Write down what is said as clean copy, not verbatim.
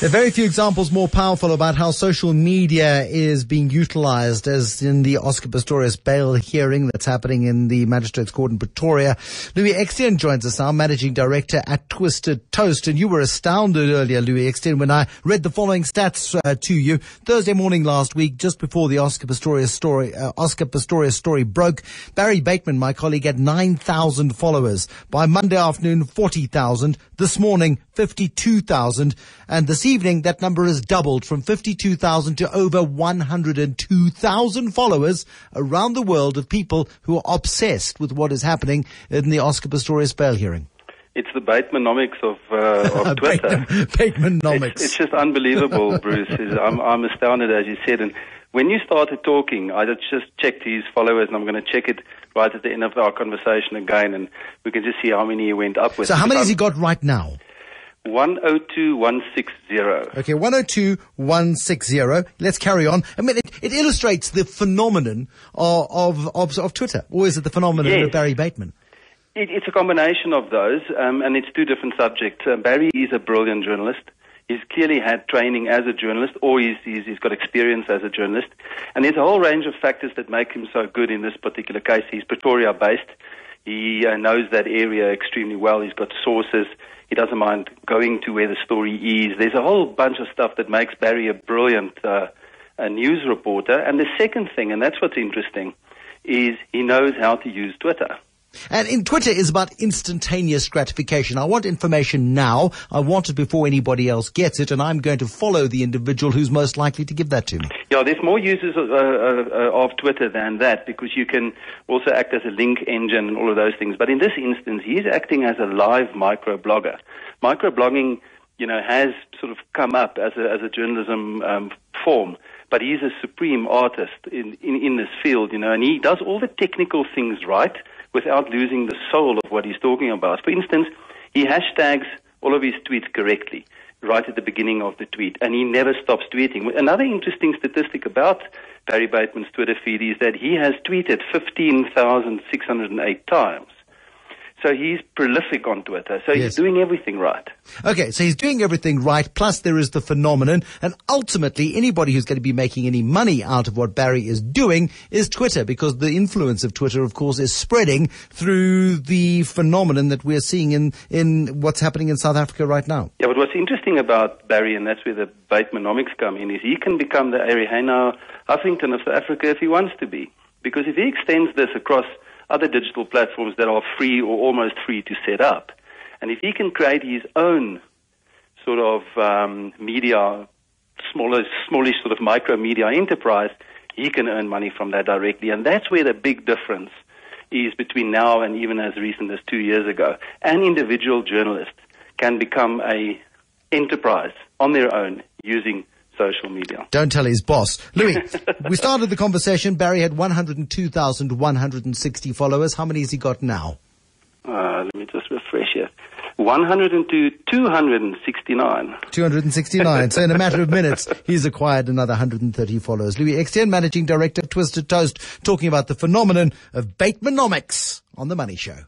There are very few examples more powerful about how social media is being utilized as in the Oscar Pistorius bail hearing that's happening in the Magistrates Court in Pretoria. Louis Eksteen joins us now, Managing Director at Twisted Toast. And you were astounded earlier, Louis Eksteen, when I read the following stats to you. Thursday morning last week, just before the Oscar Pistorius story broke, Barry Bateman, my colleague, had 9,000 followers. By Monday afternoon, 40,000. This morning, 52,000. And this evening, that number has doubled from 52,000 to over 102,000 followers around the world of people who are obsessed with what is happening in the Oscar Pistorius bail hearing. It's the Batemanomics of Twitter. Batemanomics. It's just unbelievable, Bruce. I'm astounded, as you said. And when you started talking, I just checked his followers, and I'm going to check it right at the end of our conversation again, and we can just see how many he went up with. So how many has he got right now? 102,160. Okay, 102,160. Let's carry on. I mean, it illustrates the phenomenon of Twitter. Or is it the phenomenon of Barry Bateman? It's a combination of those, and it's two different subjects. Barry is a brilliant journalist. He's clearly had training as a journalist, or he's got experience as a journalist. And there's a whole range of factors that make him so good in this particular case. He's Pretoria-based. He knows that area extremely well. He's got sources. He doesn't mind going to where the story is. There's a whole bunch of stuff that makes Barry a brilliant news reporter. And the second thing, and that's what's interesting, is he knows how to use Twitter. And in Twitter is about instantaneous gratification. I want information now. I want it before anybody else gets it, and I'm going to follow the individual who's most likely to give that to me. Yeah, there's more users of Twitter than that, because you can also act as a link engine and all of those things. But in this instance, he's acting as a live microblogger. Microblogging, has sort of come up as a journalism form. But he's a supreme artist in this field, and he does all the technical things right without losing the soul of what he's talking about. For instance, he hashtags all of his tweets correctly right at the beginning of the tweet, and he never stops tweeting. Another interesting statistic about Barry Bateman's Twitter feed is that he has tweeted 15,608 times. So he's prolific on Twitter. So he's doing everything right. Okay, so he's doing everything right, plus there is the phenomenon, and ultimately anybody who's going to be making any money out of what Barry is doing is Twitter, because the influence of Twitter, of course, is spreading through the phenomenon that we're seeing in what's happening in South Africa right now. Yeah, but what's interesting about Barry, and that's where the Batemonomics come in, is he can become the Ariana Huffington of South Africa if he wants to be. Because if he extends this across other digital platforms that are free or almost free to set up, and if he can create his own sort of media, smallish sort of micro media enterprise, he can earn money from that directly. And that's where the big difference is between now and even as recent as 2 years ago. An individual journalist can become a enterprise on their own using social media. Don't tell his boss. Louis, we started the conversation. Barry had 102,160 followers. How many has he got now? Let me just refresh here. 269. 269. So in a matter of minutes, he's acquired another 130 followers. Louis Eksteen, Managing Director of Twisted Toast, talking about the phenomenon of Batemanomics on The Money Show.